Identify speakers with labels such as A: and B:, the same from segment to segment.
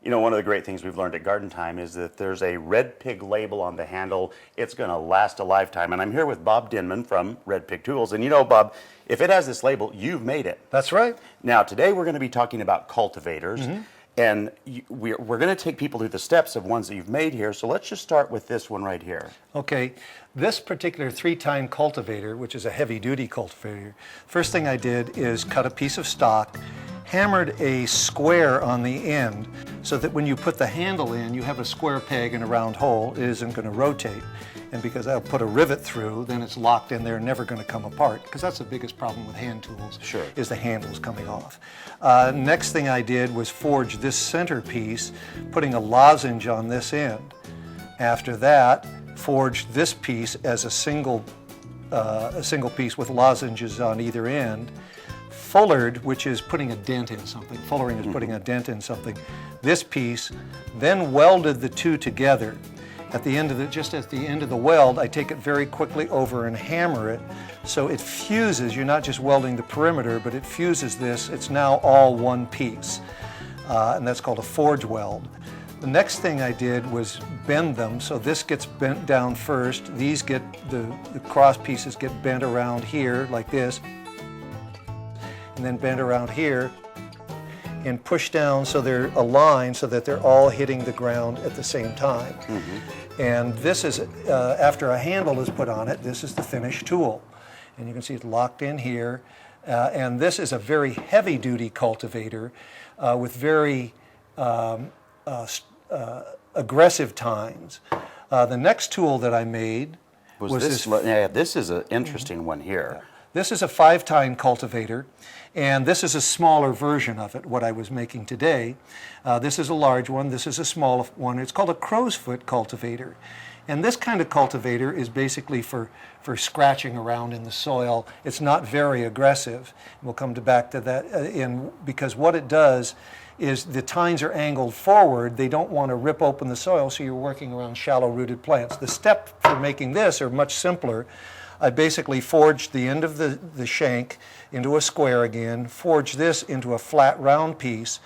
A: You know, one of the great things we've learned at Garden Time is that there's a Red Pig label on the handle. It's going to last a lifetime. And I'm here with Bob Denman from Red Pig Tools. And you know, Bob, if it has this label, you've made it.
B: That's right.
A: Now, today we're going to be talking about cultivators. And we're going to take people through the steps of ones that you've made here. So let's just start with this one right here.
B: Okay, this particular three-tine cultivator, which is a heavy-duty cultivator, first thing I did is cut a piece of stock, hammered a square on the end so that when you put the handle in, you have a square peg and a round hole. It isn't going to rotate. And because I'll put a rivet through, then it's locked in there, never going to come apart. Because that's the biggest problem with hand tools,
A: Sure.
B: is the handles coming off. Next thing I did was forge this center piece, putting a lozenge on this end. After that, forged this piece as a single piece with lozenges on either end. Fullered, which is putting a dent in something. Fullering is putting a dent in something. This piece, then welded the two together. At the end of just at the end of the weld, I take it very quickly over and hammer it so it fuses. You're not just welding the perimeter, but it fuses this. It's now all one piece, and that's called a forge weld. The next thing I did was bend them, so this gets bent down first. These get, the cross pieces get bent around here like this, and then bent around here, and push down so they're aligned so that they're all hitting the ground at the same time. And this is, after a handle is put on it, this is the finished tool. And you can see it's locked in here. And this is a very heavy-duty cultivator with very aggressive tines. The next tool that I made was this.
A: Yeah, this is an interesting one here.
B: This is a 5-tine cultivator, and this is a smaller version of it, what I was making today. This is a large one, this is a small one. It's called a crowsfoot cultivator. And this kind of cultivator is basically for scratching around in the soil. It's not very aggressive. We'll come back to that because what it does is the tines are angled forward. They don't want to rip open the soil, so you're working around shallow-rooted plants. The steps for making this are much simpler. I basically forged the end of the shank into a square again, forged this into a flat round piece,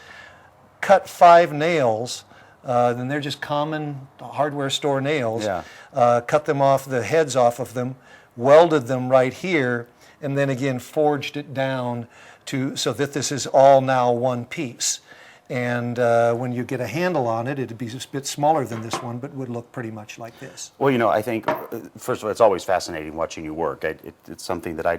B: cut 5 nails, then they're just common hardware store nails, cut them off, the heads off of them, welded them right here, and then again forged it down so that this is all now one piece. And when you get a handle on it, it'd be a bit smaller than this one, but would look pretty much like this.
A: Well, you know, I think, first of all, it's always fascinating watching you work. It's something that I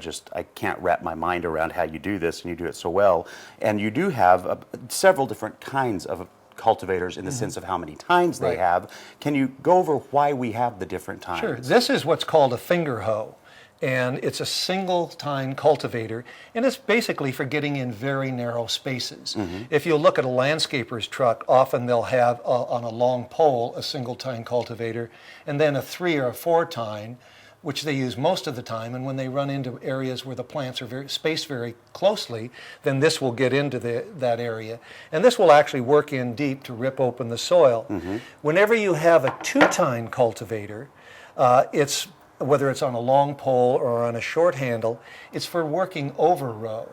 A: can't wrap my mind around how you do this, and you do it so well. And you do have several different kinds of cultivators in the sense of how many tines they have. Can you go over why we have the different tines?
B: Sure. This is what's called a finger hoe. And it's a single-tine cultivator, and it's basically for getting in very narrow spaces. If you look at a landscaper's truck, often they'll have on a long pole a single-tine cultivator, and then a 3 or a 4-tine, which they use most of the time. And when they run into areas where the plants are spaced very closely, then this will get into that area. And this will actually work in deep to rip open the soil. Whenever you have a 2-tine cultivator, whether it's on a long pole or on a short handle, it's for working over row.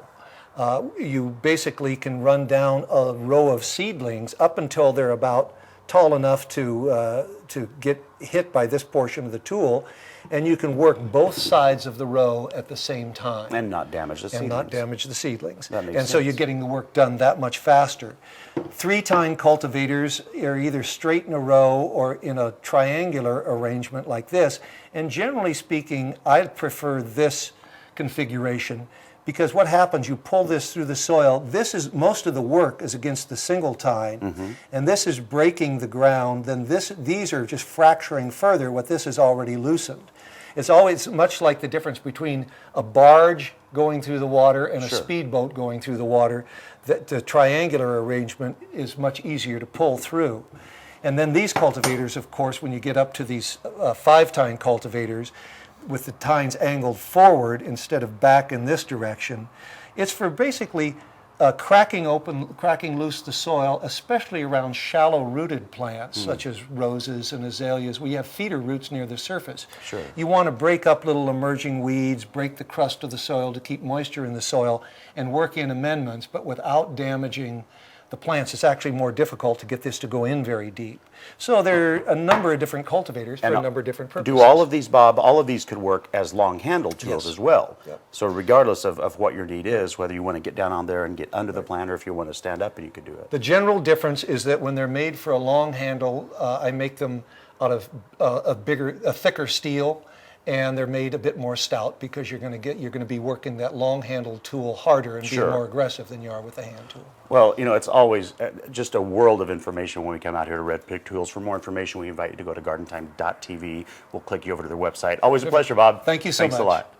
B: You basically can run down a row of seedlings up until they're about tall enough to get hit by this portion of the tool, and you can work both sides of the row at the same time.
A: And not damage the seedlings.
B: And not damage the seedlings.
A: That makes
B: sense.
A: sense.
B: So you're getting the work done that much faster. 3-tine cultivators are either straight in a row or in a triangular arrangement like this. And generally speaking, I prefer this configuration because what happens, you pull this through the soil, most of the work is against the single tine, and this is breaking the ground, then these are just fracturing further what this is already loosened. It's always much like the difference between a barge going through the water and a speedboat going through the water. The triangular arrangement is much easier to pull through. And then these cultivators, of course, when you get up to these 5-tine cultivators, with the tines angled forward instead of back in this direction, it's for basically cracking loose the soil, especially around shallow-rooted plants, such as roses and azaleas. We have feeder roots near the surface.
A: Sure.
B: You want to break up little emerging weeds, break the crust of the soil to keep moisture in the soil, and work in amendments, but without damaging the plants, it's actually more difficult to get this to go in very deep. So there are a number of different cultivators for a number of different purposes.
A: Do all of these, Bob, all of these could work as long-handled tools
B: Yes.
A: as well.
B: Yep.
A: So regardless of what your need is, whether you want to get down on there and get under the plant or if you want to stand up and you could do it.
B: The general difference is that when they're made for a long handle, I make them out of a thicker steel, and they're made a bit more stout because you're going to be working that long handled tool harder and
A: Sure.
B: being more aggressive than you are with a hand tool.
A: Well, you know, it's always just a world of information when we come out here to Red Pig Tools. For more information, we invite you to go to gardentime.tv. We'll click you over to their website. Always a pleasure, Bob.
B: Thank you so
A: Thanks
B: much.
A: a lot.